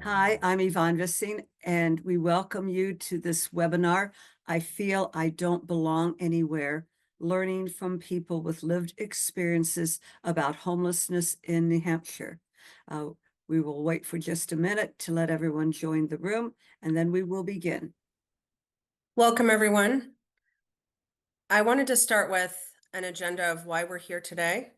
Hi, I'm Yvonne Vissing, and we welcome you to this webinar. I feel I don't belong anywhere, learning from people with lived experiences about homelessness in New Hampshire. Uh, we will wait for just a minute to let everyone join the room, and then we will begin. Welcome, everyone. I wanted to start with an agenda of why we're here today.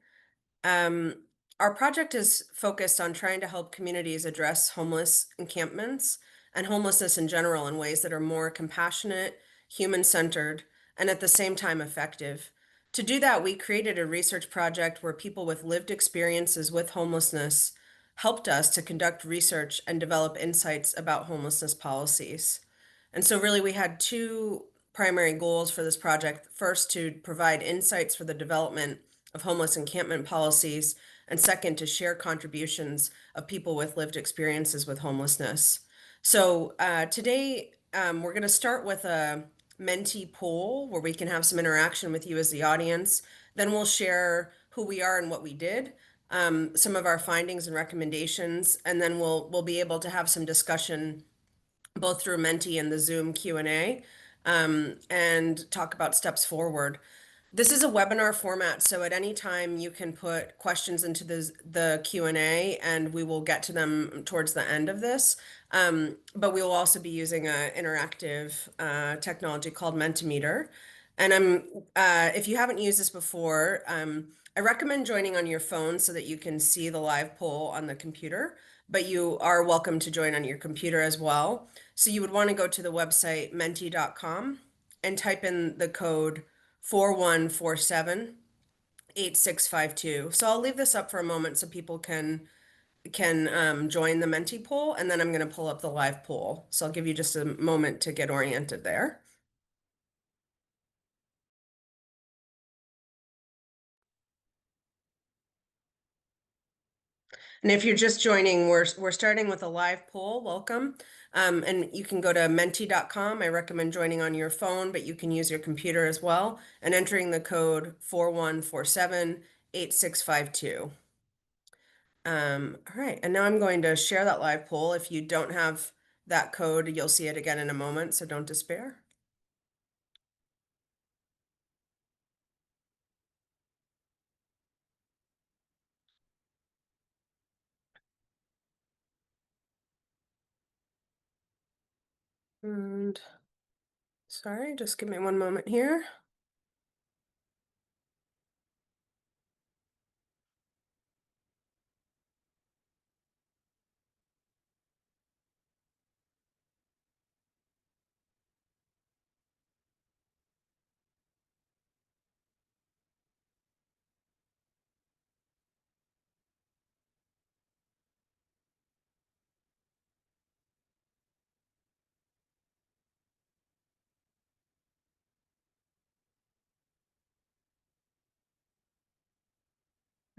Our project is focused on trying to help communities address homeless encampments and homelessness in general in ways that are more compassionate, human-centered, and at the same time effective. To do that, we created a research project where people with lived experiences with homelessness helped us to conduct research and develop insights about homelessness policies. And so really we had two primary goals for this project. First, to provide insights for the development of homeless encampment policies, and second, to share contributions of people with lived experiences with homelessness. So today, we're going to start with a mentee poll where we can have some interaction with you as the audience. Then we'll share who we are and what we did, some of our findings and recommendations, and then we'll be able to have some discussion both through Menti and the Zoom Q&A, and talk about steps forward. This is a webinar format, so at any time you can put questions into the Q&A and we will get to them towards the end of this. But we will also be using an interactive technology called Mentimeter. And if you haven't used this before, I recommend joining on your phone so that you can see the live poll on the computer, but you are welcome to join on your computer as well. So you would want to go to the website menti.com and type in the code 41478652. So I'll leave this up for a moment so people can join the Menti poll, and then I'm going to pull up the live poll. So I'll give you just a moment to get oriented there. And if you're just joining, we're starting with a live poll. Welcome. And you can go to menti.com. I recommend joining on your phone, but you can use your computer as well and entering the code 41478652. All right, and now I'm going to share that live poll. If you don't have that code, you'll see it again in a moment, so don't despair. And sorry, just give me one moment here.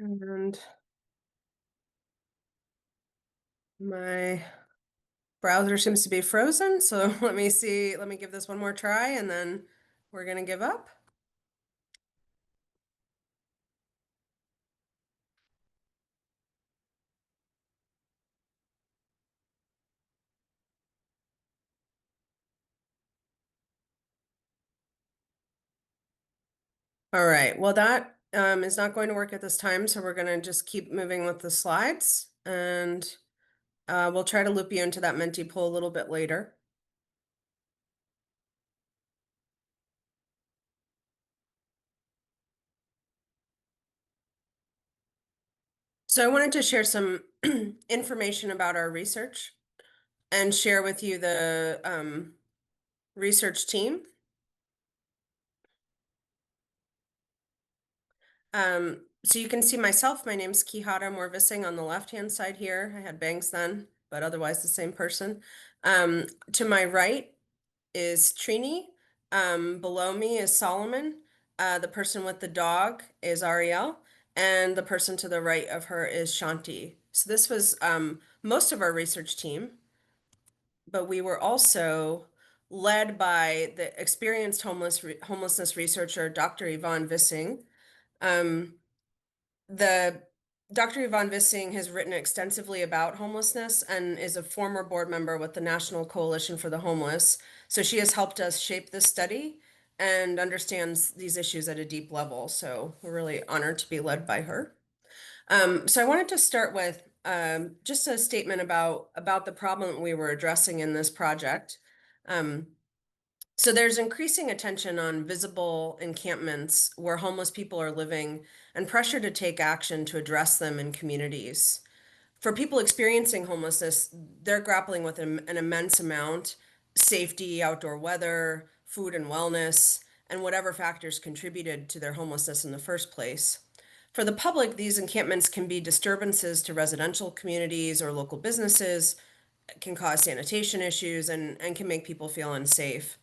And my browser seems to be frozen, so let me see. Let me give this one more try, and then we're gonna give up. All right, well, that is not going to work at this time, so we're gonna just keep moving with the slides, and we'll try to loop you into that Menti poll a little bit later. So I wanted to share some information about our research and share with you the research team. So you can see myself. My name's Kihara Morvising on the left-hand side here. I had bangs then, but otherwise the same person. To my right is Trini. Below me is Solomon. The person with the dog is Ariel. And the person to the right of her is Shanti. So this was most of our research team, but we were also led by the experienced homelessness researcher, Dr. Yvonne Vissing. The Dr. Yvonne Vissing has written extensively about homelessness and is a former board member with the National Coalition for the Homeless. So she has helped us shape this study and understands these issues at a deep level. So we're really honored to be led by her. So I wanted to start with just a statement about the problem we were addressing in this project. Um, so there's increasing attention on visible encampments where homeless people are living and pressure to take action to address them in communities. For people experiencing homelessness, they're grappling with an immense amount: safety, outdoor weather, food and wellness, and whatever factors contributed to their homelessness in the first place. For the public, these encampments can be disturbances to residential communities or local businesses, can cause sanitation issues, and can make people feel unsafe.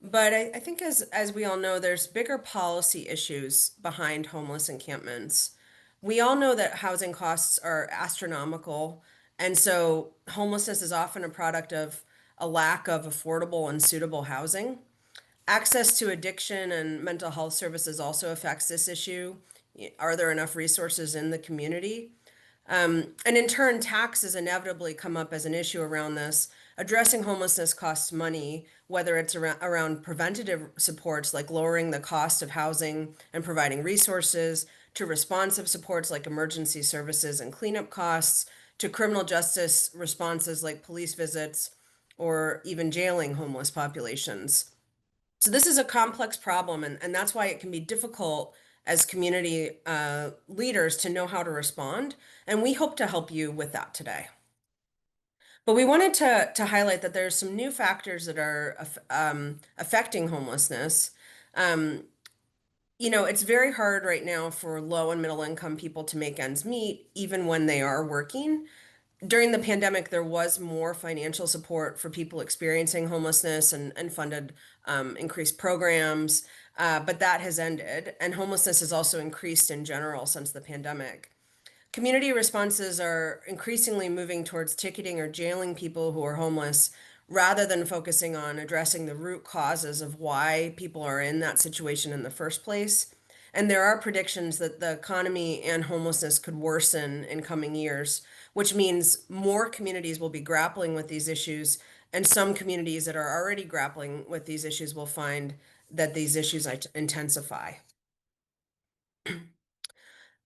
But I think as we all know, there's bigger policy issues behind homeless encampments. We all know that housing costs are astronomical, and so homelessness is often a product of a lack of affordable and suitable housing. Access to addiction and mental health services also affects this issue. Are there enough resources in the community? And in turn, taxes inevitably come up as an issue around this. Addressing homelessness costs money, whether it's around preventative supports like lowering the cost of housing and providing resources, to responsive supports like emergency services and cleanup costs, to criminal justice responses like police visits or even jailing homeless populations. So this is a complex problem, and that's why it can be difficult as community leaders to know how to respond. And we hope to help you with that today. But we wanted to highlight that there's some new factors that are affecting homelessness. Um, it's very hard right now for low and middle income people to make ends meet, even when they are working. During the pandemic, there was more financial support for people experiencing homelessness and funded increased programs, but that has ended. And homelessness has also increased in general since the pandemic. Community responses are increasingly moving towards ticketing or jailing people who are homeless rather than focusing on addressing the root causes of why people are in that situation in the first place. And there are predictions that the economy and homelessness could worsen in coming years, which means more communities will be grappling with these issues. And some communities that are already grappling with these issues will find that these issues intensify.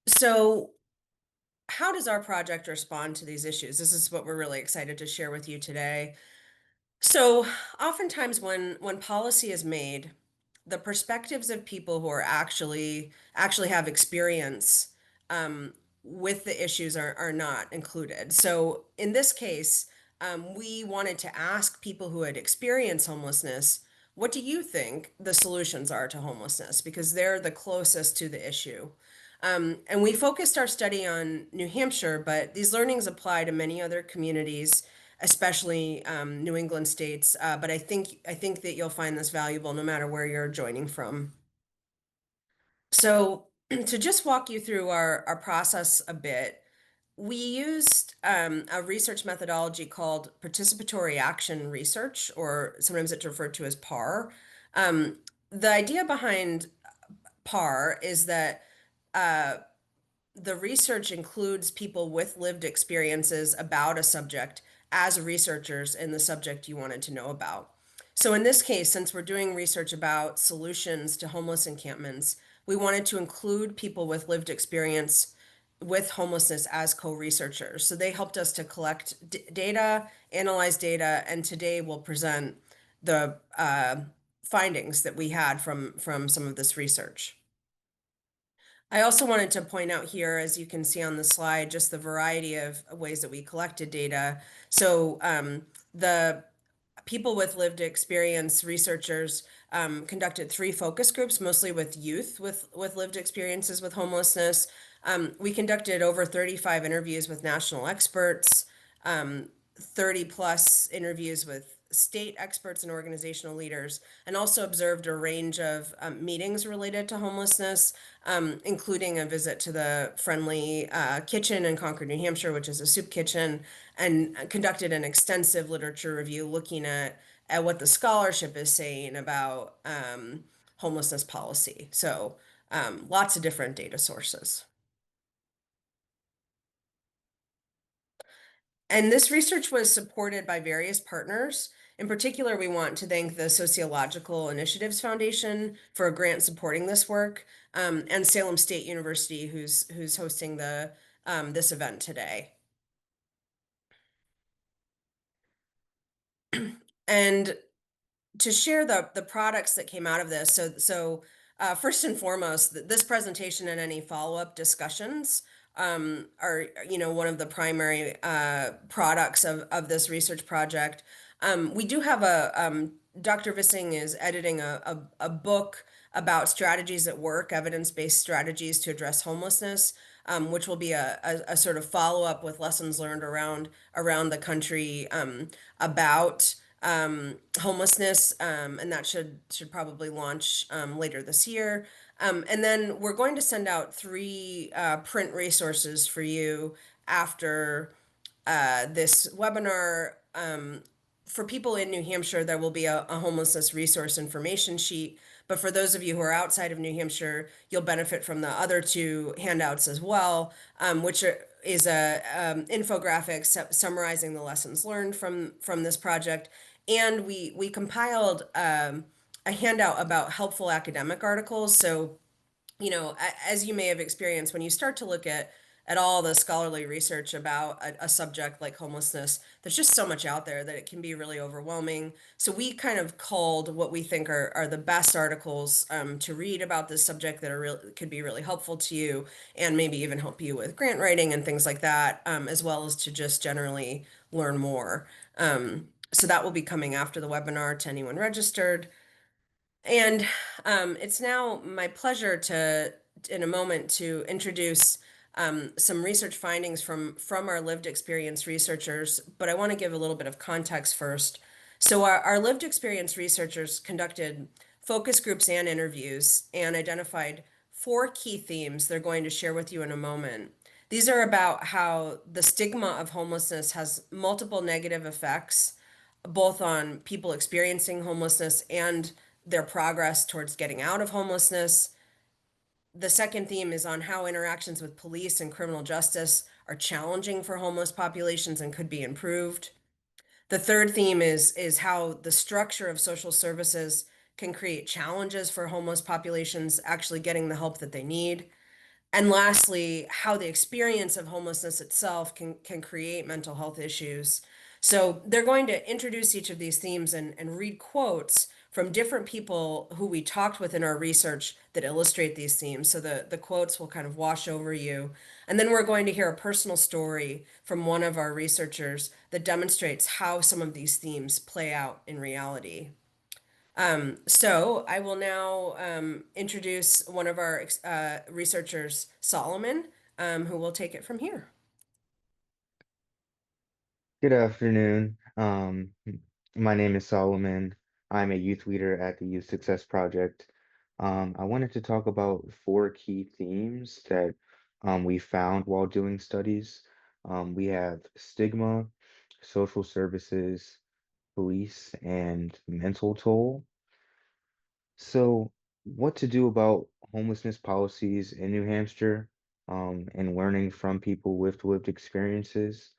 So, how does our project respond to these issues? This is what we're really excited to share with you today. So, oftentimes when policy is made, the perspectives of people who are actually have experience um, with the issues are not included. So, in this case, we wanted to ask people who had experienced homelessness, what do you think the solutions are to homelessness? Because they're the closest to the issue. And we focused our study on New Hampshire, but these learnings apply to many other communities, especially New England states. But I think that you'll find this valuable no matter where you're joining from. So to just walk you through our process a bit, we used a research methodology called participatory action research, or sometimes it's referred to as PAR. The idea behind PAR is that uh, the research includes people with lived experiences about a subject as researchers in the subject you wanted to know about. So, in this case, since we're doing research about solutions to homeless encampments, we wanted to include people with lived experience with homelessness as co researchers. So, they helped us to collect data, analyze data, and today we'll present the findings that we had from some of this research. I also wanted to point out here, as you can see on the slide, just the variety of ways that we collected data. So the people with lived experience researchers conducted 3 focus groups, mostly with youth with lived experiences with homelessness. We conducted over 35 interviews with national experts, 30 plus interviews with state experts and organizational leaders, and also observed a range of meetings related to homelessness, including a visit to the Friendly Kitchen in Concord, New Hampshire, which is a soup kitchen, and conducted an extensive literature review looking at what the scholarship is saying about homelessness policy. So lots of different data sources. And this research was supported by various partners. In particular, we want to thank the Sociological Initiatives Foundation for a grant supporting this work, and Salem State University, who's hosting the this event today. And to share the products that came out of this. So first and foremost, this presentation and any follow-up discussions are one of the primary products of this research project. We do have a Dr. Vissing is editing a book about strategies at work, evidence-based strategies to address homelessness, which will be a sort of follow-up with lessons learned around the country about homelessness, and that should probably launch later this year. And then we're going to send out three print resources for you after this webinar. For people in New Hampshire, there will be a homelessness resource information sheet. But for those of you who are outside of New Hampshire, you'll benefit from the other two handouts as well, is a infographic summarizing the lessons learned from this project. And we compiled a handout about helpful academic articles. So as you may have experienced, when you start to look at all the scholarly research about a subject like homelessness, there's just so much out there that it can be really overwhelming. So we kind of culled what we think are the best articles to read about this subject that could be really helpful to you, and maybe even help you with grant writing and things like that, as well as to just generally learn more. So that will be coming after the webinar to anyone registered. And it's now my pleasure in a moment, to introduce some research findings from our lived experience researchers. But I want to give a little bit of context first. So our lived experience researchers conducted focus groups and interviews and identified four key themes they're going to share with you in a moment. These are about how the stigma of homelessness has multiple negative effects, both on people experiencing homelessness and their progress towards getting out of homelessness. The second theme is on how interactions with police and criminal justice are challenging for homeless populations and could be improved. The third theme is how the structure of social services can create challenges for homeless populations actually getting the help that they need. And lastly, how the experience of homelessness itself can create mental health issues. So they're going to introduce each of these themes and read quotes from different people who we talked with in our research that illustrate these themes. So the quotes will kind of wash over you. And then we're going to hear a personal story from one of our researchers that demonstrates how some of these themes play out in reality. So I will now introduce one of our researchers, Solomon, who will take it from here. Good afternoon. My name is Solomon. I'm a youth leader at the Youth Success Project. I wanted to talk about four key themes that we found while doing studies. We have stigma, social services, police, and mental toll. So, what to do about homelessness policies in New Hampshire, and learning from people with lived experiences.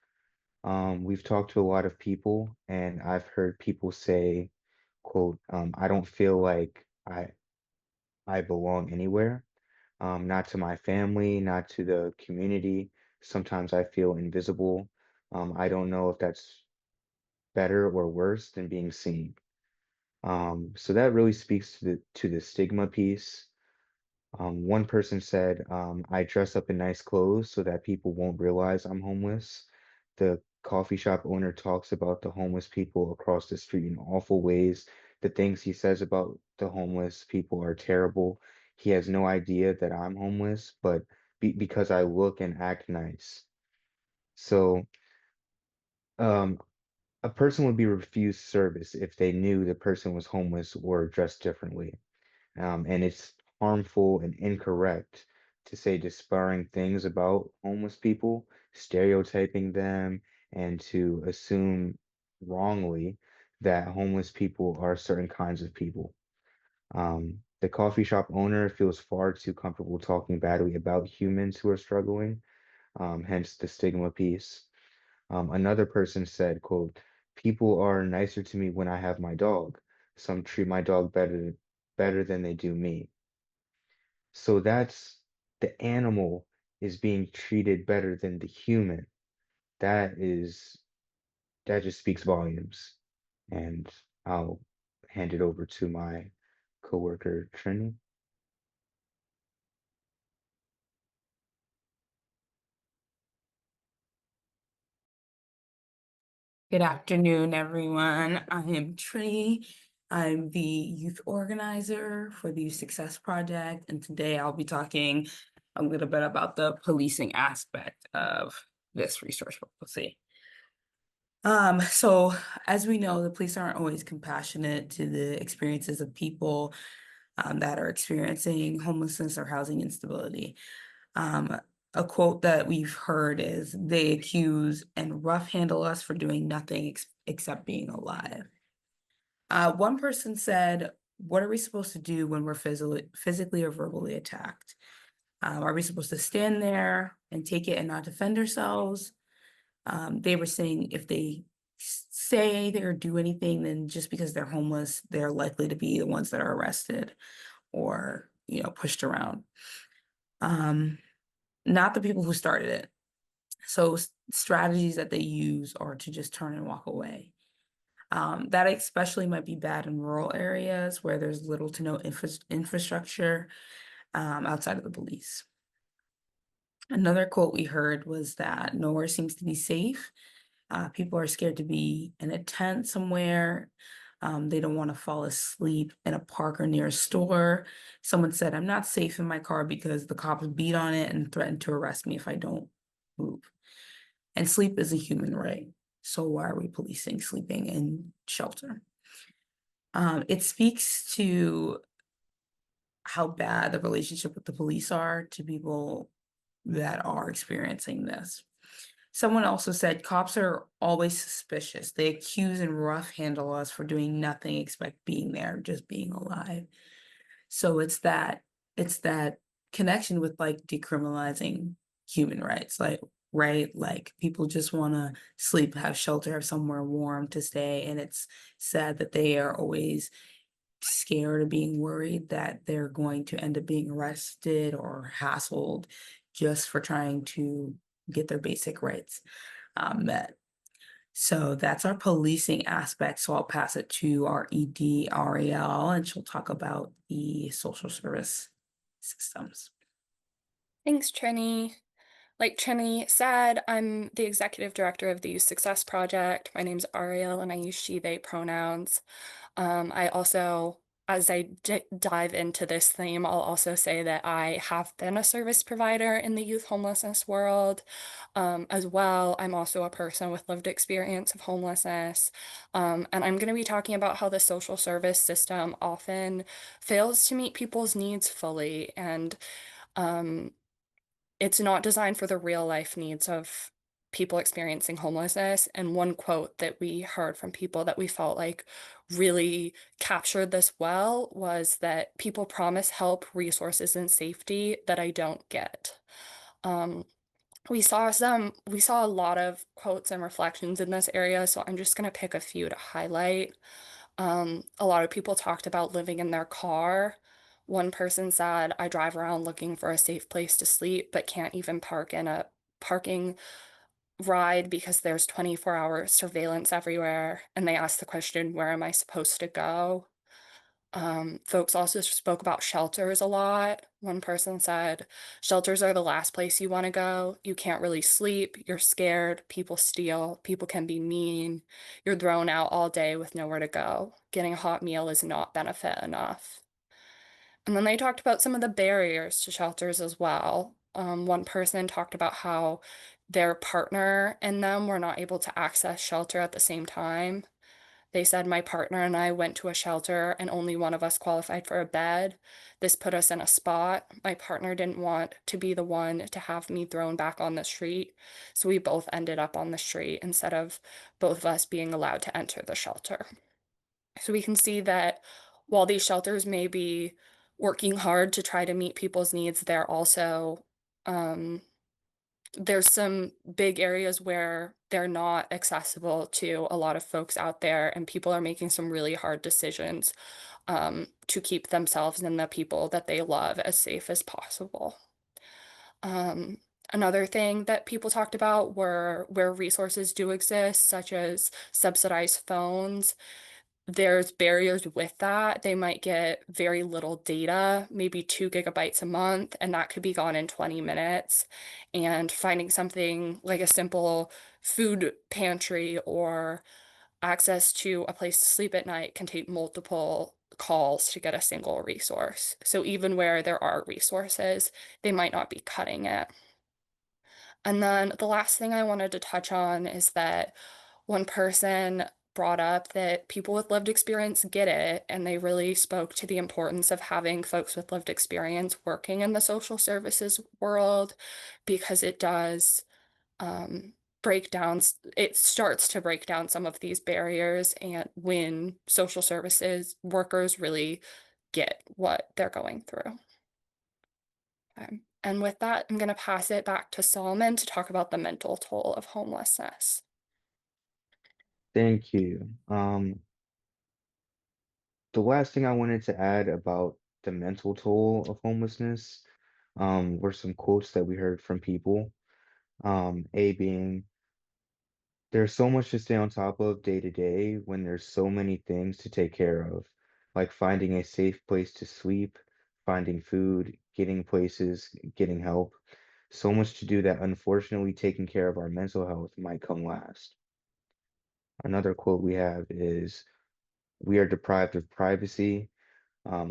We've talked to a lot of people, and I've heard people say, quote, I don't feel like I belong anywhere, not to my family, not to the community. Sometimes I feel invisible. I don't know if that's better or worse than being seen. So that really speaks to the stigma piece. One person said, I dress up in nice clothes so that people won't realize I'm homeless. The coffee shop owner talks about the homeless people across the street in awful ways. The things he says about the homeless people are terrible. He has no idea that I'm homeless, but because I look and act nice. So, um, a person would be refused service if they knew the person was homeless or dressed differently. And it's harmful and incorrect to say disparaging things about homeless people, stereotyping them, and to assume wrongly that homeless people are certain kinds of people. The coffee shop owner feels far too comfortable talking badly about humans who are struggling, hence the stigma piece. Another person said, quote, "People are nicer to me when I have my dog. Some treat my dog better than they do me." So that's the animal is being treated better than the human. That is that just speaks volumes. And I'll hand it over to my coworker, Trini. Good afternoon, everyone. I am Trini. I'm the youth organizer for the Youth Success Project, and today I'll be talking a little bit about the policing aspect of this resource policy. So as we know, the police aren't always compassionate to the experiences of people that are experiencing homelessness or housing instability. Um, a quote that we've heard is they accuse and rough handle us for doing nothing except being alive. One person said, "What are we supposed to do when we're physically or verbally attacked? Are we supposed to stand there and take it and not defend ourselves?" They were saying if they say or do anything, then just because they're homeless, they're likely to be the ones that are arrested or, pushed around. Um, Not the people who started it. So strategies that they use are to just turn and walk away. That especially might be bad in rural areas where there's little to no infrastructure outside of the police. Another quote we heard was that nowhere seems to be safe. People are scared to be in a tent somewhere. They don't want to fall asleep in a park or near a store. Someone said, "I'm not safe in my car because the cops beat on it and threaten to arrest me if I don't move." And sleep is a human right. So why are we policing sleeping in shelter? It speaks to how bad the relationship with the police are to people that are experiencing this. Someone also said cops are always suspicious. They accuse and rough handle us for doing nothing except being there, just being alive. So it's that connection with like decriminalizing human rights, like right, like people just want to sleep, have shelter, have somewhere warm to stay, and it's sad that they are always scared or being worried that they're going to end up being arrested or hassled just for trying to get their basic rights met. So that's our policing aspect. So I'll pass it to our ED, Ariel, and she'll talk about the social service systems. Thanks, Trini. Like Trini said, I'm the executive director of the Youth Success Project. My name's Ariel, and I use she, they pronouns. I also, as I dive into this theme, I'll also say that I have been a service provider in the youth homelessness world. As well, I'm also a person with lived experience of homelessness. And I'm going to be talking about how the social service system often fails to meet people's needs fully. And um, it's not designed for the real life needs of people experiencing homelessness. And one quote that we heard from people that we felt like really captured this well was that people promise help, resources, and safety that I don't get. Um, we saw a lot of quotes and reflections in this area, so I'm just going to pick a few to highlight. A lot of people talked about living in their car. One person said, "I drive around looking for a safe place to sleep, but can't even park in a parking ride because there's 24-hour surveillance everywhere." And they asked the question, "Where am I supposed to go?" Folks also spoke about shelters a lot. One person said, "Shelters are the last place you want to go. You can't really sleep. You're scared. People steal. People can be mean. You're thrown out all day with nowhere to go. Getting a hot meal is not benefit enough." And then they talked about some of the barriers to shelters as well. One person talked about how their partner and them were not able to access shelter at the same time. They said, "My partner and I went to a shelter and only one of us qualified for a bed. This put us in a spot. My partner didn't want to be the one to have me thrown back on the street. So we both ended up on the street instead of both of us being allowed to enter the shelter." So we can see that while these shelters may be working hard to try to meet people's needs, they're also um, there's some big areas where they're not accessible to a lot of folks out there, and people are making some really hard decisions to keep themselves and the people that they love as safe as possible. Um, Another thing that people talked about were where resources do exist, such as subsidized phones. There's barriers with that. They might get very little data, maybe 2 GB a month, and that could be gone in 20 minutes. And finding something like a simple food pantry or access to a place to sleep at night can take multiple calls to get a single resource. So even where there are resources, they might not be cutting it. And then the last thing I wanted to touch on is that one person brought up that people with lived experience get it, and they really spoke to the importance of having folks with lived experience working in the social services world because it does break down, it starts to break down some of these barriers, and when social services workers really get what they're going through. And with that, I'm going to pass it back to Solomon to talk about the mental toll of homelessness. Thank you. The last thing I wanted to add about the mental toll of homelessness, were some quotes that we heard from people. A being, there's so much to stay on top of day to day when there's so many things to take care of, like finding a safe place to sleep, finding food, getting places, getting help. So much to do that unfortunately taking care of our mental health might come last. Another quote we have is, we are deprived of privacy.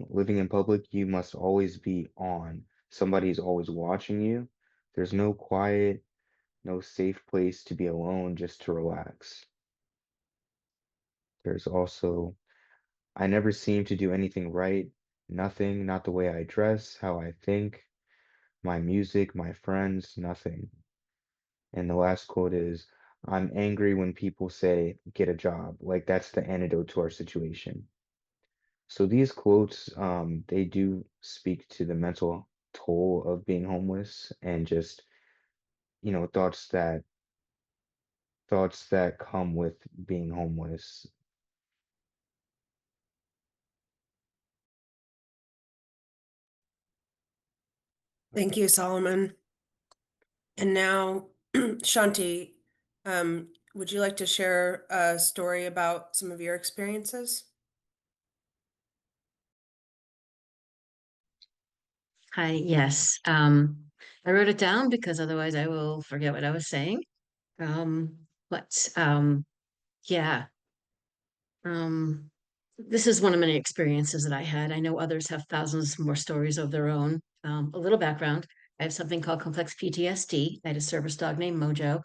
Living in public, you must always be on. Somebody's always watching you. There's no quiet, no safe place to be alone just to relax. There's also, I never seem to do anything right. Nothing, not the way I dress, how I think, my music, my friends, nothing. And the last quote is, I'm angry when people say, get a job. Like that's the antidote to our situation. So these quotes, they do speak to the mental toll of being homeless and just, thoughts that come with being homeless. Thank you, Solomon. And now, Shanti, would you like to share a story about some of your experiences? Hi, yes. I wrote it down because otherwise I will forget what I was saying. But yeah, um, this is one of many experiences that I had. I know others have thousands more stories of their own. A little background. I have something called complex PTSD. I had a service dog named Mojo.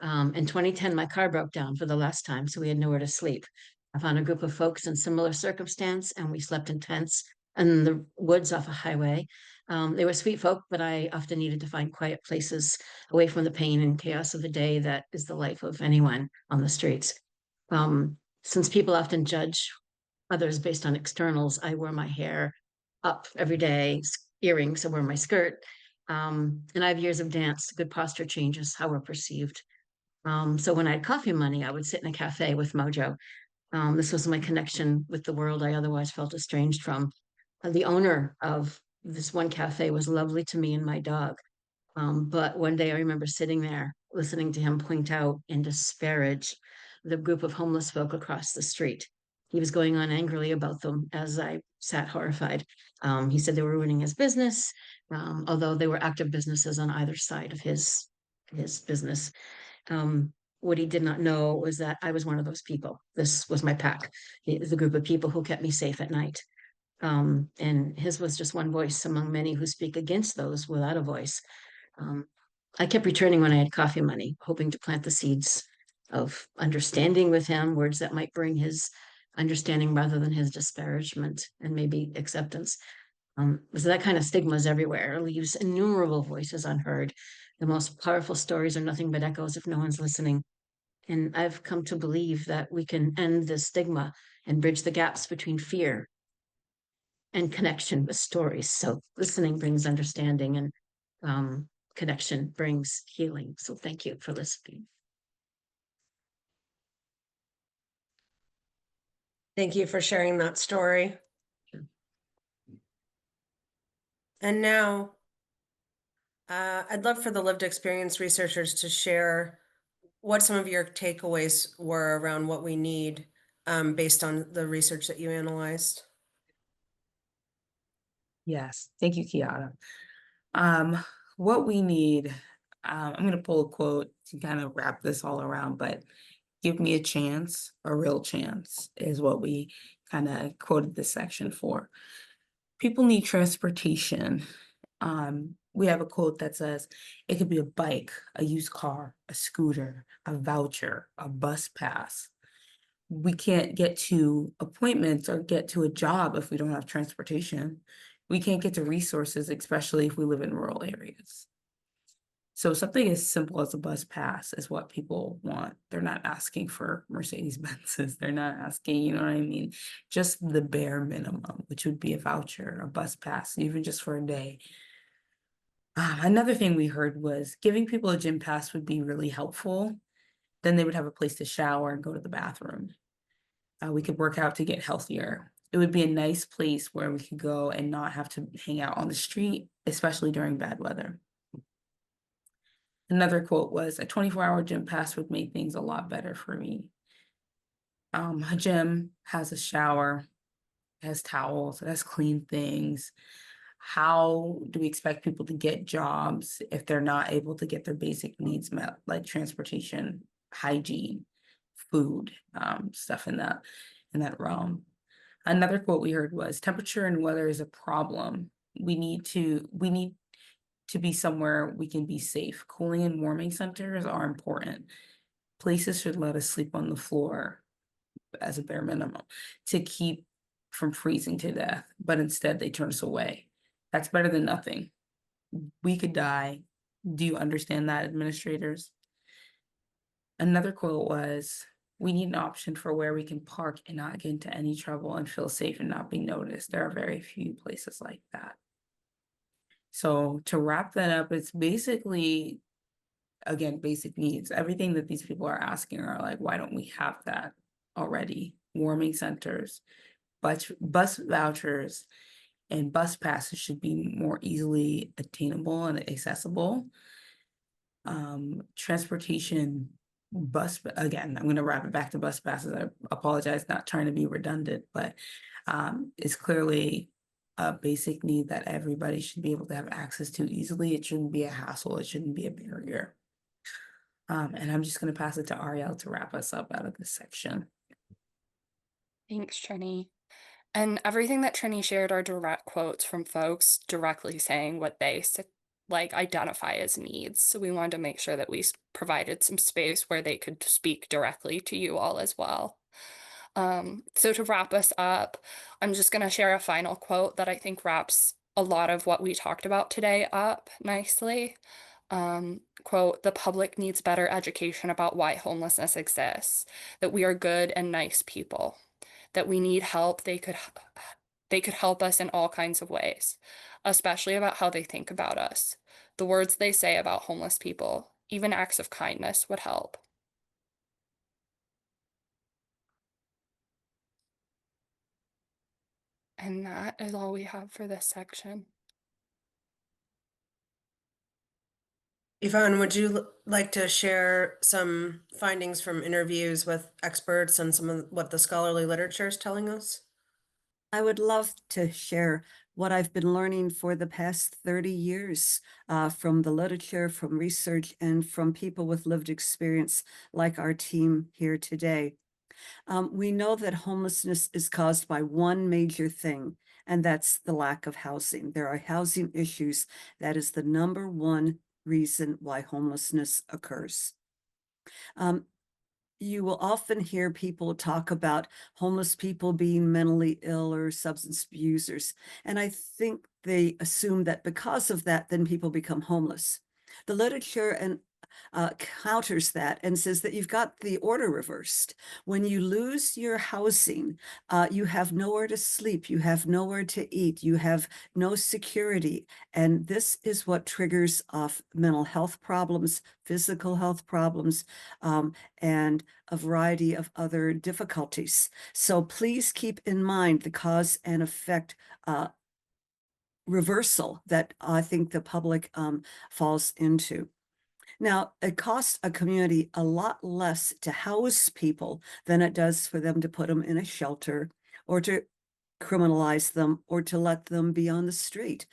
In 2010, my car broke down for the last time, so we had nowhere to sleep. I found a group of folks in similar circumstance, and we slept in tents in the woods off a highway. They were sweet folk, but I often needed to find quiet places away from the pain and chaos of the day that is the life of anyone on the streets. Since people often judge others based on externals, I wore my hair up every day, earrings, I wear my skirt. And I have years of dance. Good posture changes how we're perceived. So when I had coffee money, I would sit in a cafe with Mojo. This was my connection with the world I otherwise felt estranged from. The owner of this one cafe was lovely to me and my dog. But one day I remember sitting there listening to him point out and disparage the group of homeless folk across the street. He was going on angrily about them as I sat horrified. He said they were ruining his business, although they were active businesses on either side of his business. What he did not know was that I was one of those people. This was my pack, the group of people who kept me safe at night. And his was just one voice among many who speak against those without a voice. Um, I kept returning when I had coffee money, hoping to plant the seeds of understanding with him, words that might bring his understanding rather than his disparagement and maybe acceptance. So that kind of stigma is everywhere. It leaves innumerable voices unheard. The most powerful stories are nothing but echoes if no one's listening. And I've come to believe that we can end this stigma and bridge the gaps between fear and connection with stories. So listening brings understanding, and connection brings healing. So thank you for listening. Thank you for sharing that story. Sure. And now, I'd love for the lived experience researchers to share what some of your takeaways were around what we need based on the research that you analyzed. Yes, thank you, Kiara. What we need, I'm going to pull a quote to kind of wrap this all around, but give me a chance, a real chance is what we kind of quoted this section for. People need transportation. We have a quote that says, it could be a bike, a used car, a scooter, a voucher, a bus pass. We can't get to appointments or get to a job if we don't have transportation. We can't get to resources, especially if we live in rural areas. So something as simple as a bus pass is what people want. They're not asking for Mercedes Benzes. They're not asking, you know what I mean? Just the bare minimum, which would be a voucher, a bus pass, even just for a day. Another thing we heard was giving people a gym pass would be really helpful. Then they would have a place to shower and go to the bathroom. We could work out to get healthier. It would be a nice place where we could go and not have to hang out on the street, especially during bad weather. Another quote was, a 24-hour gym pass would make things a lot better for me. A gym has a shower, it has towels, it has clean things. How do we expect people to get jobs if they're not able to get their basic needs met, like transportation, hygiene, food, stuff in that realm? Another quote we heard was, temperature and weather is a problem. We need to be somewhere we can be safe. Cooling and warming centers are important. Places should let us sleep on the floor as a bare minimum to keep from freezing to death, but instead they turn us away. That's better than nothing. We could die. Do you understand that, administrators? Another quote was, we need an option for where we can park and not get into any trouble and feel safe and not be noticed. There are very few places like that. So to wrap that up, it's basically, again, basic needs. Everything that these people are asking are like, why don't we have that already? Warming centers, bus vouchers, and bus passes should be more easily attainable and accessible. Transportation, again, I'm going to wrap it back to bus passes. I apologize, not trying to be redundant, but it's clearly a basic need that everybody should be able to have access to easily. It shouldn't be a hassle. It shouldn't be a barrier. And I'm just going to pass it to Ariel to wrap us up out of this section. Thanks, Trini. And everything that Trini shared are direct quotes from folks directly saying what they like identify as needs. So we wanted to make sure that we provided some space where they could speak directly to you all as well. So to wrap us up, I'm just going to share a final quote that I think wraps a lot of what we talked about today up nicely. Quote, the public needs better education about why homelessness exists, that we are good and nice people, that we need help. They could help us in all kinds of ways, especially about how they think about us. The words they say about homeless people, even acts of kindness would help. And that is all we have for this section. Yvonne, would you like to share some findings from interviews with experts and some of what the scholarly literature is telling us? I would love to share what I've been learning for the past 30 years from the literature, from research, and from people with lived experience like our team here today. We know that homelessness is caused by one major thing, and that's the lack of housing. There are housing issues. That is the number one reason why homelessness occurs. You will often hear people talk about homeless people being mentally ill or substance abusers. And I think they assume that because of that, then people become homeless. The literature and counters that and says that you've got the order reversed. When you lose your housing, you have nowhere to sleep, you have nowhere to eat, you have no security. And this is what triggers off mental health problems, physical health problems, and a variety of other difficulties. So please keep in mind the cause and effect reversal that I think the public falls into. Now, it costs a community a lot less to house people than it does for them to put them in a shelter or to criminalize them or to let them be on the street.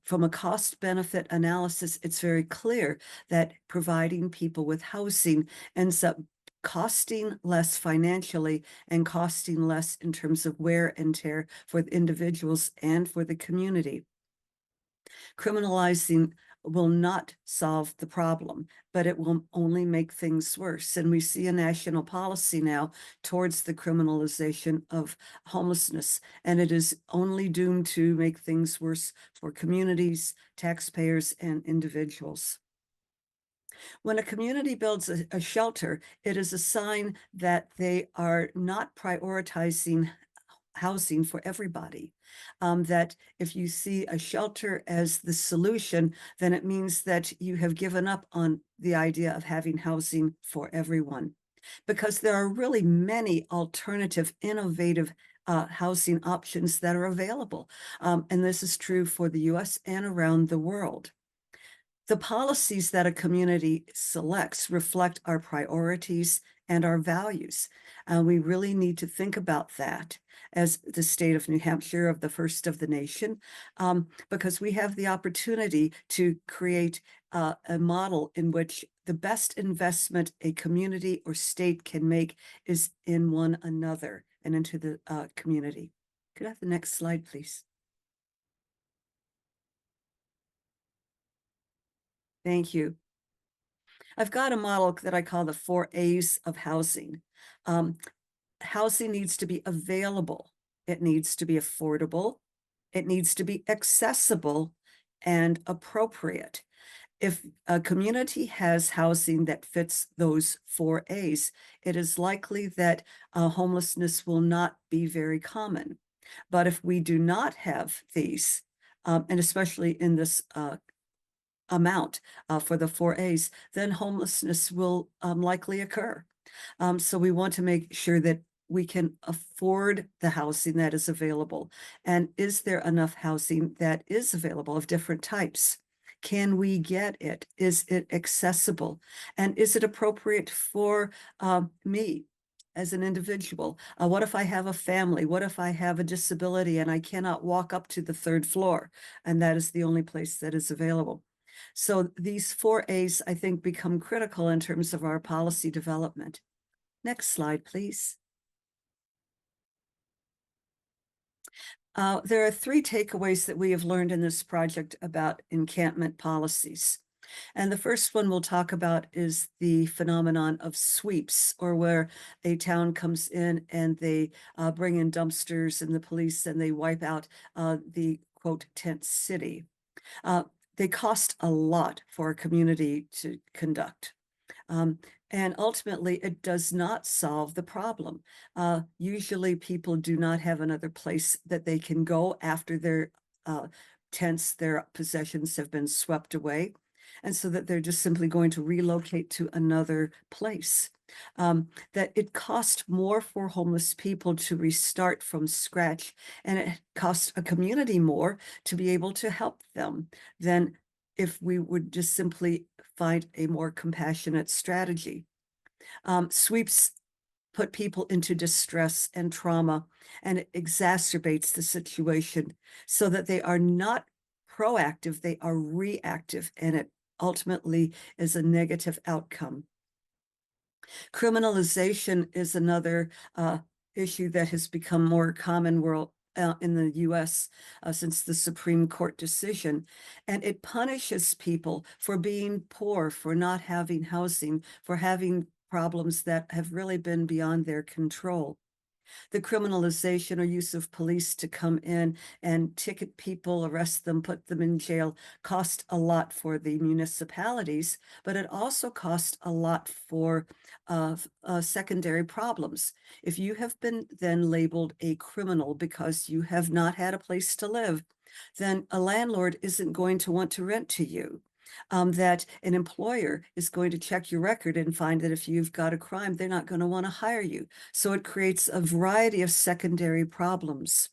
From a cost benefit analysis, it's very clear that providing people with housing ends up costing less financially and costing less in terms of wear and tear for the individuals and for the community. Criminalizing will not solve the problem, but it will only make things worse. And we see a national policy now towards the criminalization of homelessness, and it is only doomed to make things worse for communities, taxpayers, and individuals. When a community builds a shelter, it is a sign that they are not prioritizing housing for everybody. That if you see a shelter as the solution, then it means that you have given up on the idea of having housing for everyone. Because there are really many alternative, innovative housing options that are available. And this is true for the US and around the world. The policies that a community selects reflect our priorities and our values. We really need to think about that as the state of New Hampshire, of the first of the nation, because we have the opportunity to create a model in which the best investment a community or state can make is in one another and into the community. Could I have the next slide, please? Thank you. I've got a model that I call the 4 A's of housing. Housing needs to be available. It needs to be affordable. It needs to be accessible and appropriate. If a community has housing that fits those 4 A's, it is likely that homelessness will not be very common. But if we do not have these, and especially in this amount for the 4 A's, then homelessness will likely occur. So we want to make sure that we can afford the housing that is available. And is there enough housing that is available of different types? Can we get it? Is it accessible? And is it appropriate for me as an individual? What if I have a family? What if I have a disability and I cannot walk up to the 3rd floor? And that is the only place that is available. So these 4 A's, I think, become critical in terms of our policy development. Next slide, please. There are 3 takeaways that we have learned in this project about encampment policies. And the first one we'll talk about is the phenomenon of sweeps, or where a town comes in and they bring in dumpsters and the police and they wipe out the, quote, tent city. They cost a lot for a community to conduct. And ultimately, it does not solve the problem. Usually people do not have another place that they can go after their tents, their possessions have been swept away. And so that they're just simply going to relocate to another place. That it costs more for homeless people to restart from scratch, and it costs a community more to be able to help them than if we would just simply find a more compassionate strategy. Sweeps put people into distress and trauma, and it exacerbates the situation so that they are not proactive, they are reactive, and it ultimately is a negative outcome. Criminalization is another issue that has become more common in the US since the Supreme Court decision. And it punishes people for being poor, for not having housing, for having problems that have really been beyond their control. The criminalization or use of police to come in and ticket people, arrest them, put them in jail, cost a lot for the municipalities, but it also cost a lot for secondary problems. If you have been then labeled a criminal because you have not had a place to live, then a landlord isn't going to want to rent to you. That an employer is going to check your record and find that if you've got a crime, they're not going to want to hire you. So it creates a variety of secondary problems.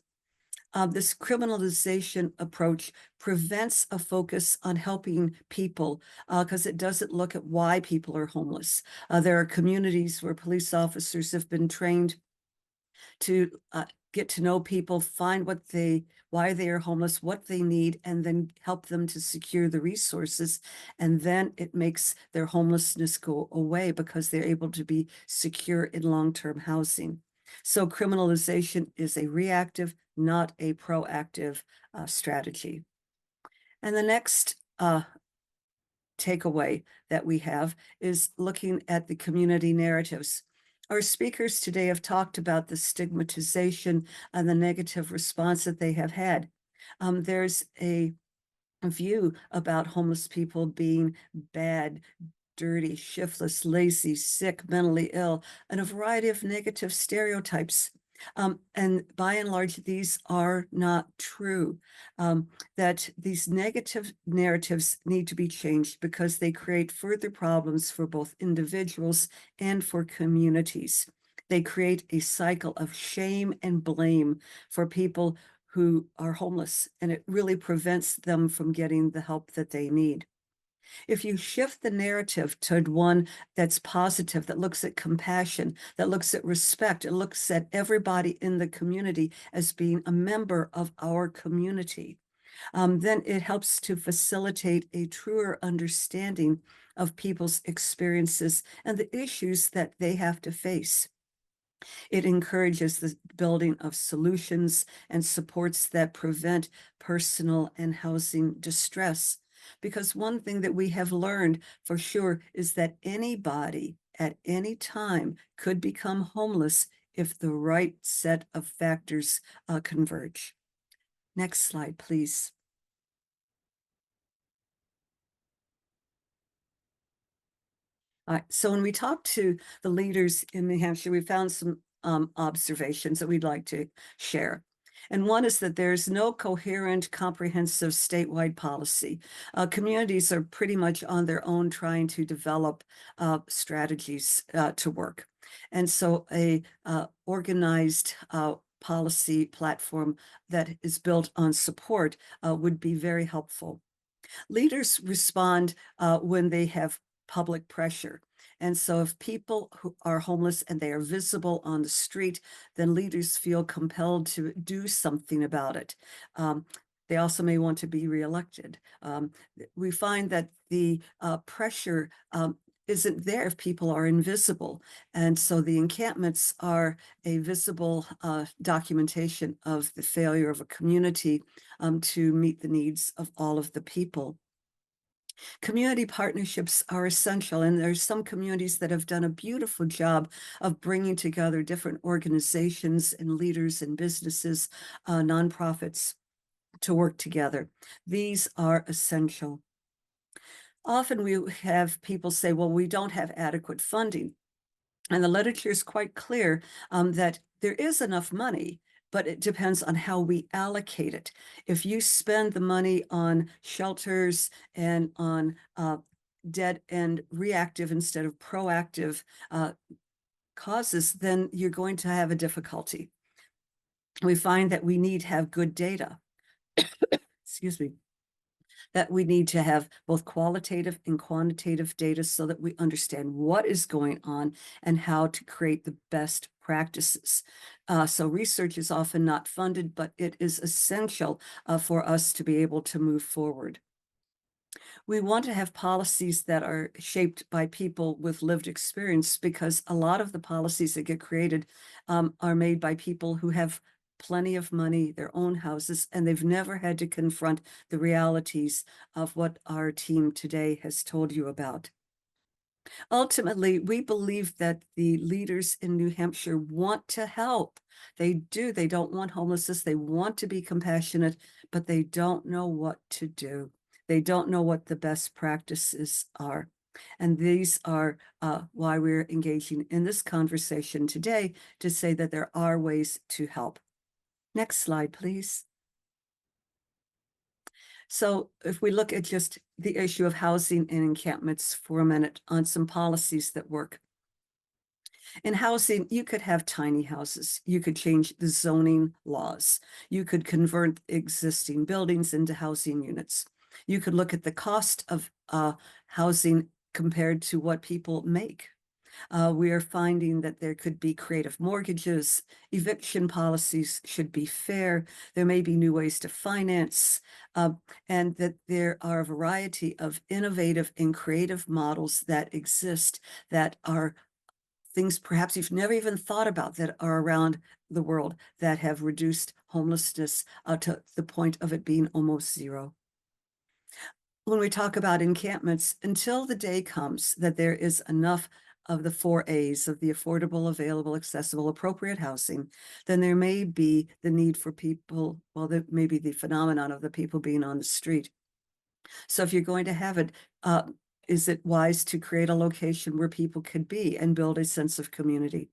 This criminalization approach prevents a focus on helping people because it doesn't look at why people are homeless. There are communities where police officers have been trained to get to know people, find why they are homeless, what they need, and then help them to secure the resources. And then it makes their homelessness go away because they're able to be secure in long-term housing. So criminalization is a reactive, not a proactive strategy. And the next takeaway that we have is looking at the community narratives. Our speakers today have talked about the stigmatization and the negative response that they have had. There's a view about homeless people being bad, dirty, shiftless, lazy, sick, mentally ill, and a variety of negative stereotypes. And by and large, these are not true. That these negative narratives need to be changed because they create further problems for both individuals and for communities. They create a cycle of shame and blame for people who are homeless, and it really prevents them from getting the help that they need. If you shift the narrative toward one that's positive, that looks at compassion, that looks at respect, it looks at everybody in the community as being a member of our community, then it helps to facilitate a truer understanding of people's experiences and the issues that they have to face. It encourages the building of solutions and supports that prevent personal and housing distress. Because one thing that we have learned for sure is that anybody at any time could become homeless if the right set of factors converge. Next slide, please. So when we talked to the leaders in New Hampshire, we found some observations that we'd like to share. And one is that there's no coherent, comprehensive statewide policy. Communities are pretty much on their own trying to develop strategies to work. And so a organized policy platform that is built on support would be very helpful. Leaders respond when they have public pressure. And so if people who are homeless and they are visible on the street, then leaders feel compelled to do something about it. They also may want to be reelected. We find that the pressure isn't there if people are invisible. And so the encampments are a visible documentation of the failure of a community to meet the needs of all of the people. Community partnerships are essential, and there's some communities that have done a beautiful job of bringing together different organizations and leaders and businesses, nonprofits to work together. These are essential. Often we have people say, well, we don't have adequate funding. And the literature is quite clear that there is enough money, but it depends on how we allocate it. If you spend the money on shelters and on dead and reactive instead of proactive causes, then you're going to have a difficulty. We find that we need to have good data. Excuse me. That we need to have both qualitative and quantitative data so that we understand what is going on and how to create the best practices. So research is often not funded, but it is essential for us to be able to move forward. We want to have policies that are shaped by people with lived experience because a lot of the policies that get created are made by people who have plenty of money, their own houses, and they've never had to confront the realities of what our team today has told you about. Ultimately, we believe that the leaders in New Hampshire want to help. They do. They don't want homelessness. They want to be compassionate, but they don't know what to do. They don't know what the best practices are. And these are why we're engaging in this conversation today, to say that there are ways to help. Next slide, please. So if we look at just the issue of housing and encampments for a minute on some policies that work. In housing, you could have tiny houses. You could change the zoning laws. You could convert existing buildings into housing units. You could look at the cost of housing compared to what people make. We are finding that there could be creative mortgages. Eviction policies should be fair. There may be new ways to finance, and that there are a variety of innovative and creative models that exist that are things perhaps you've never even thought about that are around the world that have reduced homelessness to the point of it being almost zero. When we talk about encampments, until the day comes that there is enough of the 4 A's of the affordable, available, accessible, appropriate housing, then there may be the need for people, well, there may be the phenomenon of the people being on the street. So if you're going to have it, is it wise to create a location where people could be and build a sense of community?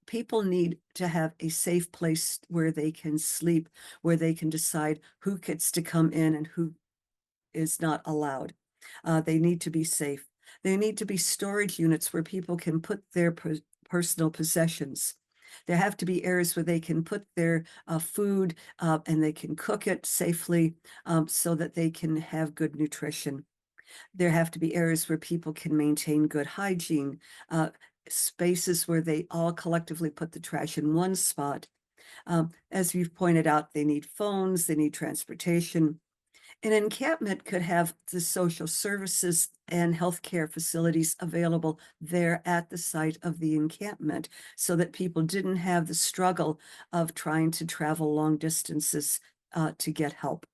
People need to have a safe place where they can sleep, where they can decide who gets to come in and who is not allowed. They need to be safe. There need to be storage units where people can put their personal possessions. There have to be areas where they can put their food and they can cook it safely so that they can have good nutrition. There have to be areas where people can maintain good hygiene, spaces where they all collectively put the trash in one spot. As you've pointed out, they need phones, they need transportation. An encampment could have the social services and healthcare facilities available there at the site of the encampment so that people didn't have the struggle of trying to travel long distances to get help.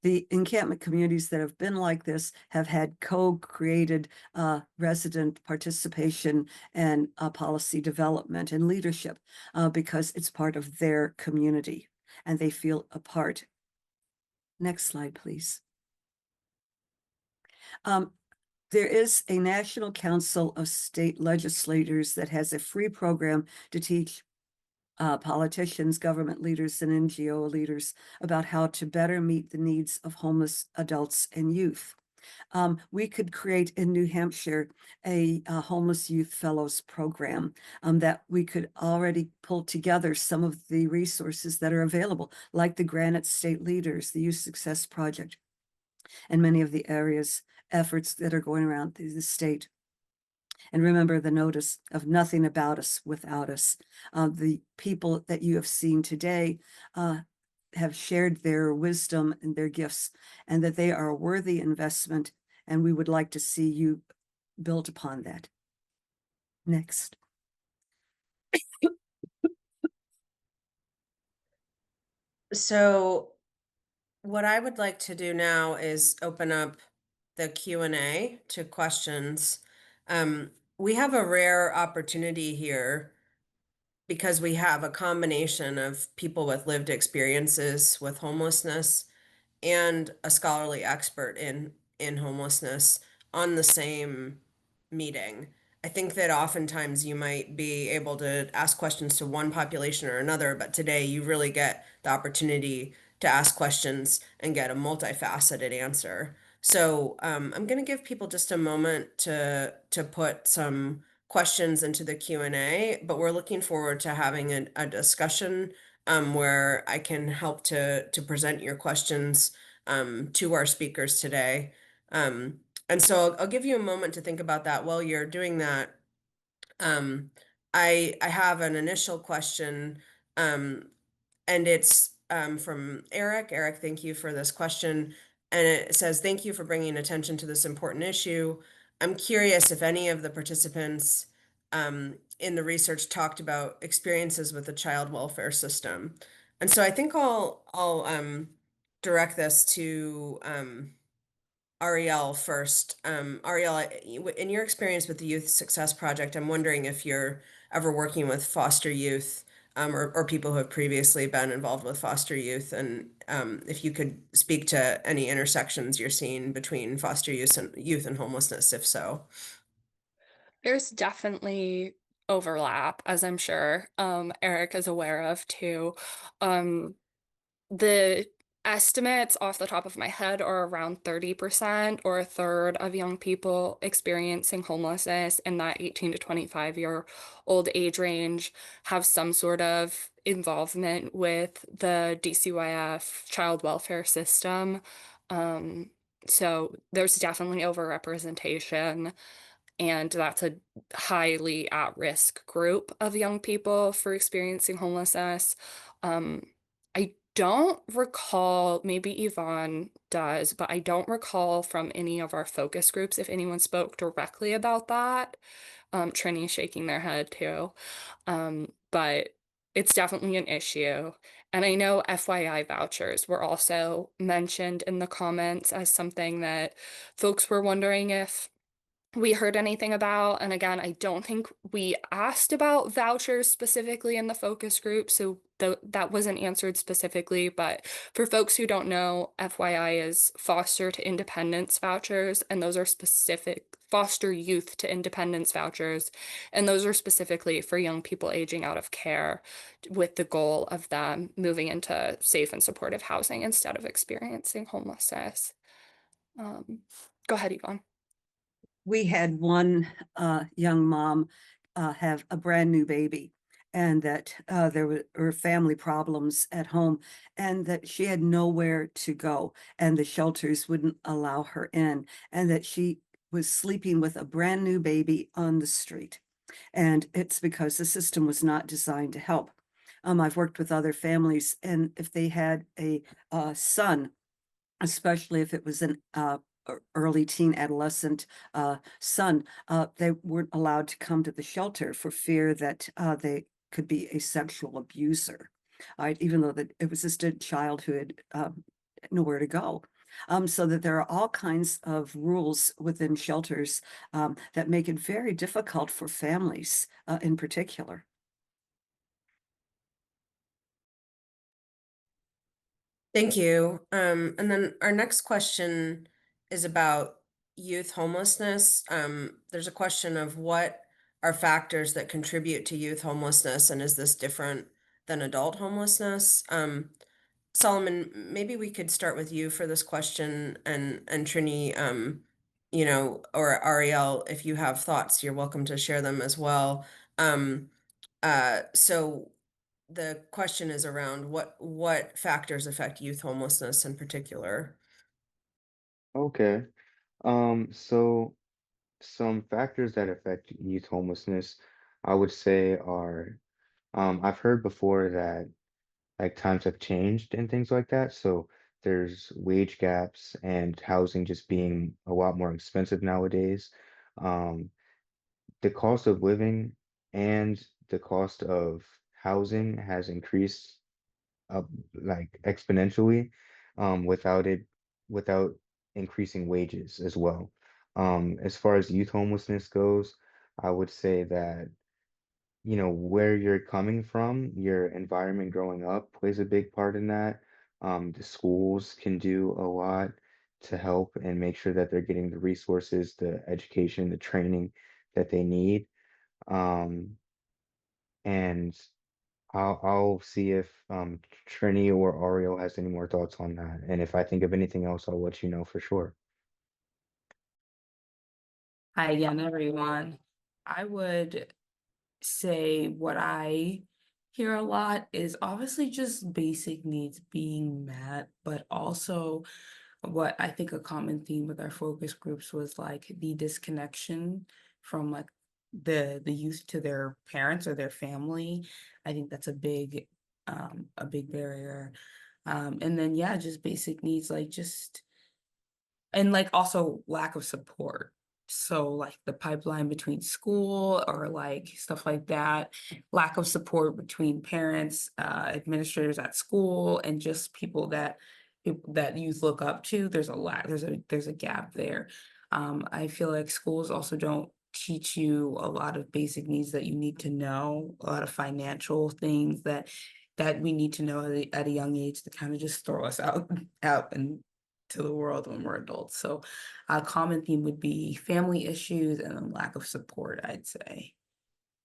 The encampment communities that have been like this have had co-created resident participation and policy development and leadership because it's part of their community and they feel a part. Next slide, please. There is a National Council of State Legislators that has a free program to teach politicians, government leaders, and NGO leaders about how to better meet the needs of homeless adults and youth. We could create in New Hampshire a homeless youth fellows program that we could already pull together some of the resources that are available, like the Granite State Leaders, the Youth Success Project, and many of the areas efforts that are going around the state. And remember the notice of nothing about us without us. The people that you have seen today have shared their wisdom and their gifts, and that they are a worthy investment, and we would like to see you build upon that. Next. So what I would like to do now is open up the Q&A to questions. We have a rare opportunity here because we have a combination of people with lived experiences with homelessness and a scholarly expert in homelessness on the same meeting. I think that oftentimes you might be able to ask questions to one population or another, but today you really get the opportunity to ask questions and get a multifaceted answer. So I'm going to give people just a moment to put some questions into the Q&A, but we're looking forward to having a discussion where I can help to present your questions to our speakers today. And so I'll give you a moment to think about that. While you're doing that, um, I have an initial question, um, and it's from Eric. Eric, thank you for this question. And it says, thank you for bringing attention to this important issue. I'm curious if any of the participants in the research talked about experiences with the child welfare system. And so I think I'll direct this to Ariel first. Ariel, in your experience with the Youth Success Project, I'm wondering if you're ever working with foster youth, or people who have previously been involved with foster youth, and if you could speak to any intersections you're seeing between foster youth and homelessness, if so. There's definitely overlap, as I'm sure Eric is aware of too. Um, The estimates off the top of my head are around 30% or a third of young people experiencing homelessness in that 18 to 25-year-old age range have some sort of involvement with the DCYF child welfare system. Um, so there's definitely overrepresentation, and that's a highly at-risk group of young people for experiencing homelessness. Um, I don't recall, maybe Yvonne does, but I don't recall from any of our focus groups if anyone spoke directly about that. Trini's shaking their head too. But it's definitely an issue. And I know FYI vouchers were also mentioned in the comments as something that folks were wondering if we heard anything about. And again, I don't think we asked about vouchers specifically in the focus group, so that wasn't answered specifically. But for folks who don't know, FYI is foster to independence vouchers, and those are specific foster youth to independence vouchers, and those are specifically for young people aging out of care with the goal of them moving into safe and supportive housing instead of experiencing homelessness. Go ahead, Yvonne. We had one young mom have a brand new baby, and that were family problems at home, and that she had nowhere to go, and the shelters wouldn't allow her in, and that she was sleeping with a brand new baby on the street. And it's because the system was not designed to help. I've worked with other families, and if they had a son, especially if it was an early teen adolescent son, they weren't allowed to come to the shelter for fear that they could be a sexual abuser, even though that it was just a child who had nowhere to go. So that there are all kinds of rules within shelters that make it very difficult for families in particular. Thank you. And then our next question is about youth homelessness. There's a question of what are factors that contribute to youth homelessness, and is this different than adult homelessness? Solomon, maybe we could start with you for this question, and Trini, or Ariel, if you have thoughts, you're welcome to share them as well. So the question is around what factors affect youth homelessness in particular. Okay. So some factors that affect youth homelessness, I would say are, I've heard before that like times have changed and things like that. So there's wage gaps and housing just being a lot more expensive nowadays. Um, the cost of living and the cost of housing has increased up like exponentially, without without increasing wages as well. As far as youth homelessness goes, I would say that where you're coming from, your environment growing up plays a big part in that. The schools can do a lot to help and make sure that they're getting the resources, the education, the training that they need. Um, and I'll see if Trini or Ariel has any more thoughts on that. And if I think of anything else, I'll let you know for sure. Hi again, everyone. I would say what I hear a lot is obviously just basic needs being met, but also what I think a common theme with our focus groups was like the disconnection from like the youth to their parents or their family. I think that's a big barrier. And then yeah, just basic needs like just and like also lack of support. So like the pipeline between school or like stuff like that, lack of support between parents, administrators at school, and just people that that youth look up to, there's a lack, there's a gap there. I feel like schools also don't teach you a lot of basic needs that you need to know, a lot of financial things that we need to know at a young age to kind of just throw us out into the world when we're adults. So a common theme would be family issues and then lack of support, I'd say.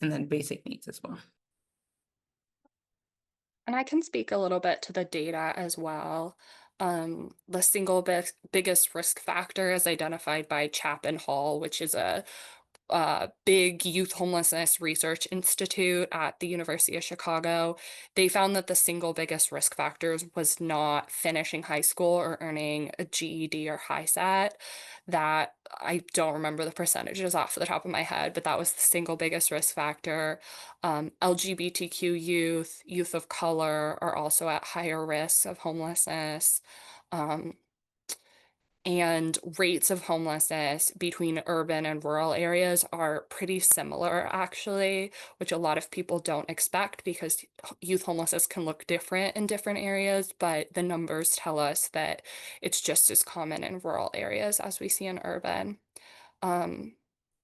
And then basic needs as well. And I can speak a little bit to the data as well. The single biggest risk factor is identified by Chapin Hall, which is a big youth homelessness research institute at the University of Chicago. They found that the single biggest risk factors was not finishing high school or earning a GED or high set. That I don't remember the percentages off the top of my head, but that was the single biggest risk factor. LGBTQ youth, youth of color are also at higher risk of homelessness. Um, and rates of homelessness between urban and rural areas are pretty similar, actually, which a lot of people don't expect because youth homelessness can look different in different areas, but the numbers tell us that it's just as common in rural areas as we see in urban. Um,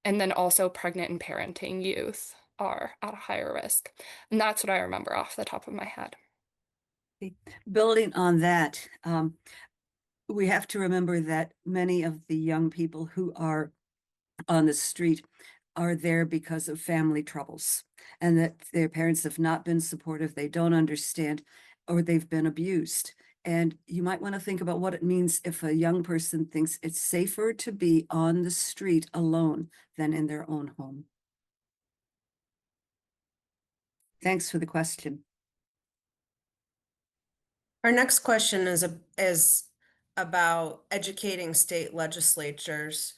and then also pregnant and parenting youth are at a higher risk. And that's what I remember off the top of my head. Building on that, we have to remember that many of the young people who are on the street are there because of family troubles, and that their parents have not been supportive, they don't understand, or they've been abused. And you might want to think about what it means if a young person thinks it's safer to be on the street alone than in their own home. Thanks for the question. Our next question is about educating state legislators.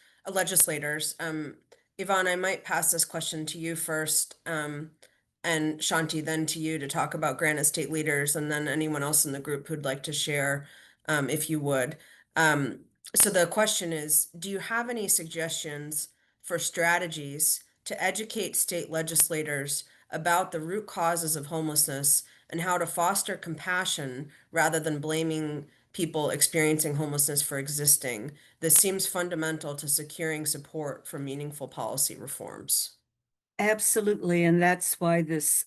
Yvonne, I might pass this question to you first, and Shanti then to you to talk about Granite State leaders, and then anyone else in the group who'd like to share, if you would. So the question is, do you have any suggestions for strategies to educate state legislators about the root causes of homelessness and how to foster compassion rather than blaming people experiencing homelessness for existing? This seems fundamental to securing support for meaningful policy reforms. Absolutely, and that's why this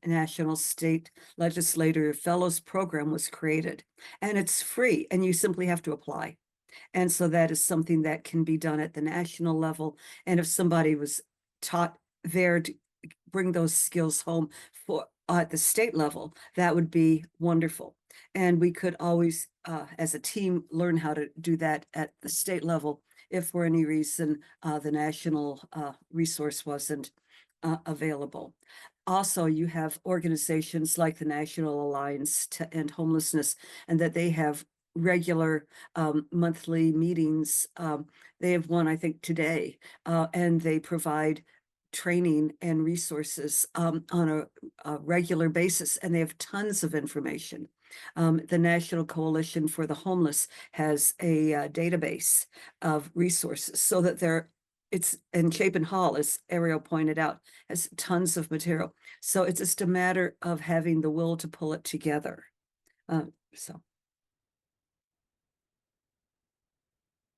National State Legislator Fellows Program was created. And it's free, and you simply have to apply. And so that is something that can be done at the national level. And if somebody was taught there to bring those skills home for at the state level, that would be wonderful. And we could always, as a team, learn how to do that at the state level if for any reason the national resource wasn't available. Also, you have organizations like the National Alliance to End Homelessness, and that they have regular monthly meetings. They have one, I think, today, and they provide training and resources on a regular basis, and they have tons of information. The National Coalition for the Homeless has a database of resources so that and Chapin Hall, as Ariel pointed out, has tons of material. So it's just a matter of having the will to pull it together. So.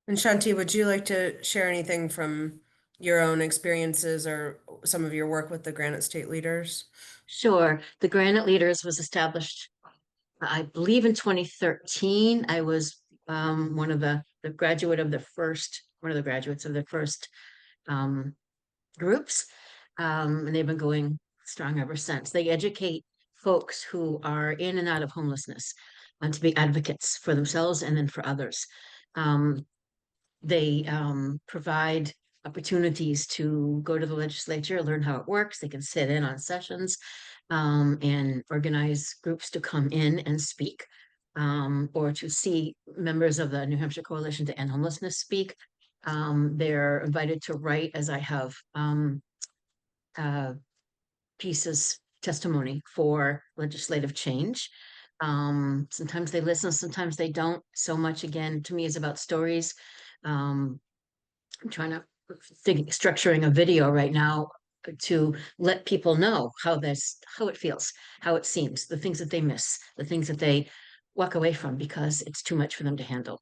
And Shanti, would you like to share anything from your own experiences or some of your work with the Granite State leaders? Sure. The Granite Leaders was established, I believe, in 2013. I was one of the graduate of the first, one of the graduates of the first groups, and they've been going strong ever since. They educate folks who are in and out of homelessness and to be advocates for themselves and then for others. They provide opportunities to go to the legislature, learn how it works. They can sit in on sessions and organize groups to come in and speak, or to see members of the New Hampshire Coalition to End Homelessness speak. They're invited to write, as I have, pieces, testimony for legislative change. Sometimes they listen, sometimes they don't. So much, again, to me, is about stories. I'm trying to structuring a video right now to let people know how it feels, how it seems, the things that they miss, the things that they walk away from because it's too much for them to handle.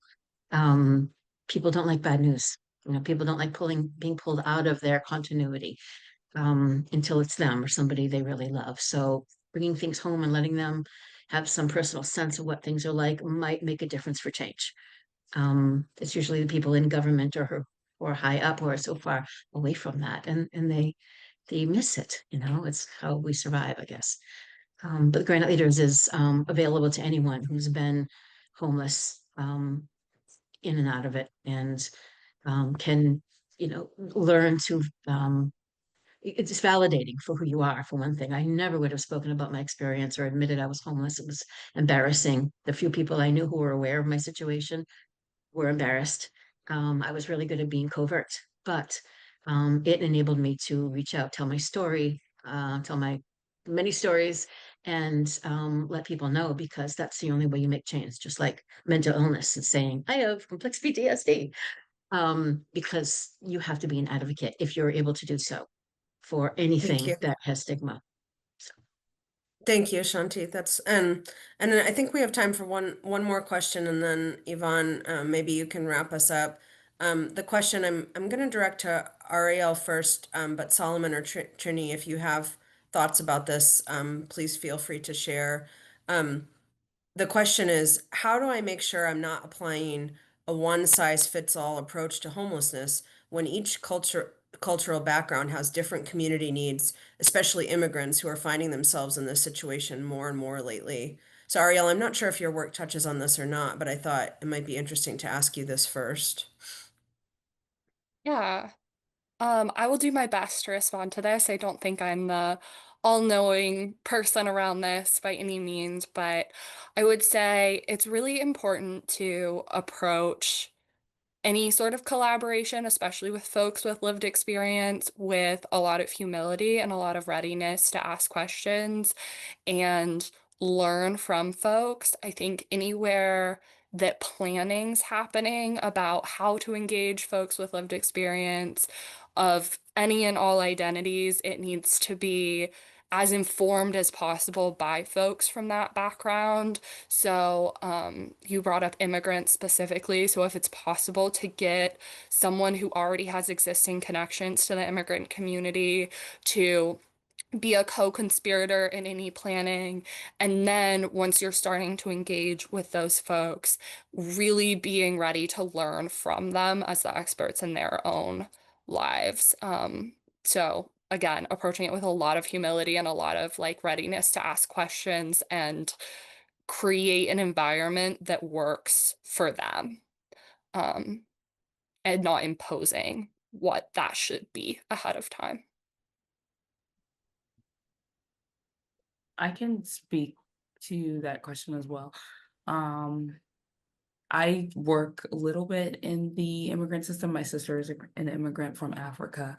People don't like bad news. People don't like being pulled out of their continuity until it's them or somebody they really love. So bringing things home and letting them have some personal sense of what things are like might make a difference for change. It's usually the people in government or high up who are so far away from that, and they miss it. It's how we survive, I guess. But the Granite Leaders is available to anyone who's been homeless, in and out of it, and can learn to it's validating for who you are, for one thing. I never would have spoken about my experience or admitted I was homeless. It was embarrassing. The few people I knew who were aware of my situation were embarrassed. I was really good at being covert, but it enabled me to reach out, tell my story, tell my many stories, and let people know, because that's the only way you make change. Just like mental illness and saying, I have complex PTSD, because you have to be an advocate if you're able to do so for Thank anything you. that has stigma. So, Thank you, Shanti. And then I think we have time for one more question, and then Yvonne, maybe you can wrap us up. The question I'm going to direct to Ariel first, but Solomon or Trini, if you have thoughts about this, please feel free to share. The question is, how do I make sure I'm not applying a one-size-fits-all approach to homelessness when each cultural background has different community needs, especially immigrants who are finding themselves in this situation more and more lately? So Ariel, I'm not sure if your work touches on this or not, but I thought it might be interesting to ask you this first. Yeah. I will do my best to respond to this. I don't think I'm the all-knowing person around this by any means, but I would say it's really important to approach any sort of collaboration, especially with folks with lived experience, with a lot of humility and a lot of readiness to ask questions and learn from folks. I think anywhere that planning's happening about how to engage folks with lived experience of any and all identities, it needs to be as informed as possible by folks from that background. So, you brought up immigrants specifically. So if it's possible to get someone who already has existing connections to the immigrant community to be a co-conspirator in any planning. And then once you're starting to engage with those folks, really being ready to learn from them as the experts in their own lives. So again, approaching it with a lot of humility and a lot of like readiness to ask questions and create an environment that works for them. Um, and not imposing what that should be ahead of time. I can speak to that question as well. I work a little bit in the immigrant system. My sister is an immigrant from Africa.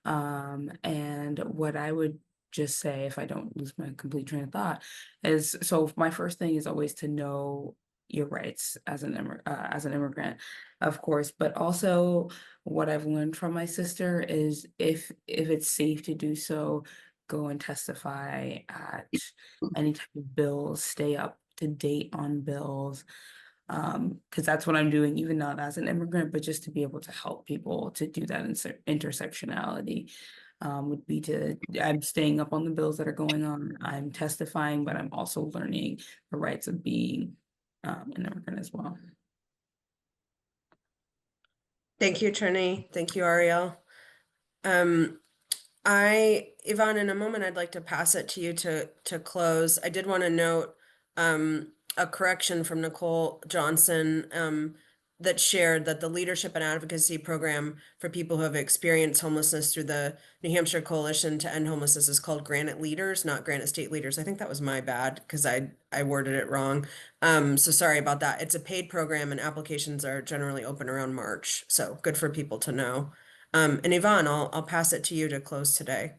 And what I would just say, if I don't lose my complete train of thought, is so my first thing is always to know your rights as an immigrant, of course, but also what I've learned from my sister is if it's safe to do so, go and testify at any type of bills, stay up to date on bills, because that's what I'm doing, even not as an immigrant, but just to be able to help people to do that intersectionality. Would be I'm staying up on the bills that are going on, I'm testifying, but I'm also learning the rights of being an immigrant as well. Thank you, Trini. Thank you, Ariel. Yvonne, in a moment, I'd like to pass it to you to close. I did want to note a correction from Nicole Johnson that shared that the Leadership and Advocacy Program for people who have experienced homelessness through the New Hampshire Coalition to End Homelessness is called Granite Leaders, not Granite State Leaders. I think that was my bad because I worded it wrong. So sorry about that. It's a paid program and applications are generally open around March. So good for people to know. And Yvonne, I'll pass it to you to close today.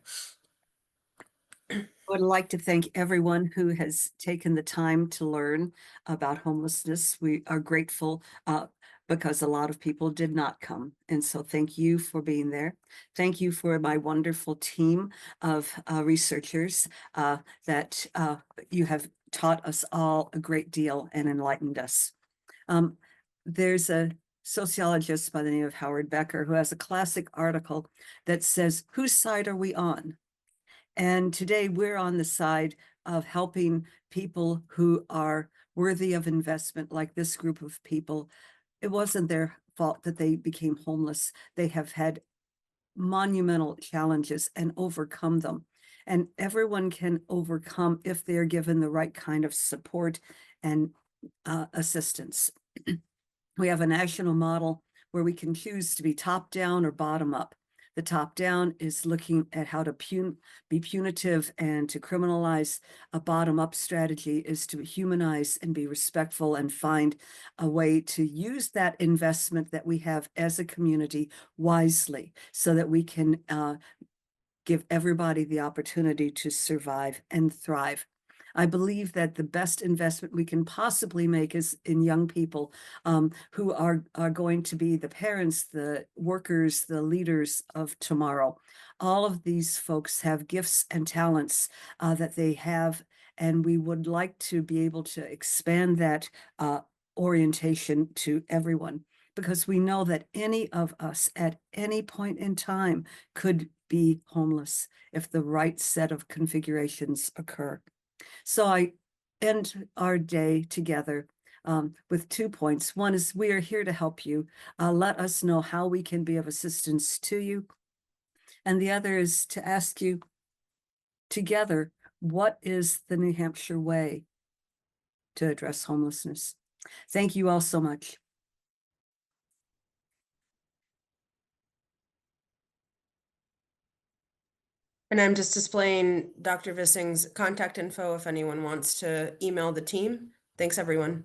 I would like to thank everyone who has taken the time to learn about homelessness. We are grateful because a lot of people did not come. And so thank you for being there. Thank you for my wonderful team of researchers that you have taught us all a great deal and enlightened us. There's a sociologist by the name of Howard Becker who has a classic article that says, "Whose side are we on?" And today we're on the side of helping people who are worthy of investment, like this group of people. It wasn't their fault that they became homeless. They have had monumental challenges and overcome them. And everyone can overcome if they're given the right kind of support and assistance. We have a national model where we can choose to be top down or bottom up. The top down is looking at how to be punitive and to criminalize. A bottom up strategy is to humanize and be respectful and find a way to use that investment that we have as a community wisely so that we can give everybody the opportunity to survive and thrive. I believe that the best investment we can possibly make is in young people who are going to be the parents, the workers, the leaders of tomorrow. All of these folks have gifts and talents that they have, and we would like to be able to expand that orientation to everyone, because we know that any of us at any point in time could be homeless if the right set of configurations occur. So I end our day together with 2 points. One is we are here to help you. Let us know how we can be of assistance to you. And the other is to ask you together, what is the New Hampshire way to address homelessness? Thank you all so much. And I'm just displaying Dr. Vissing's contact info if anyone wants to email the team. Thanks, everyone.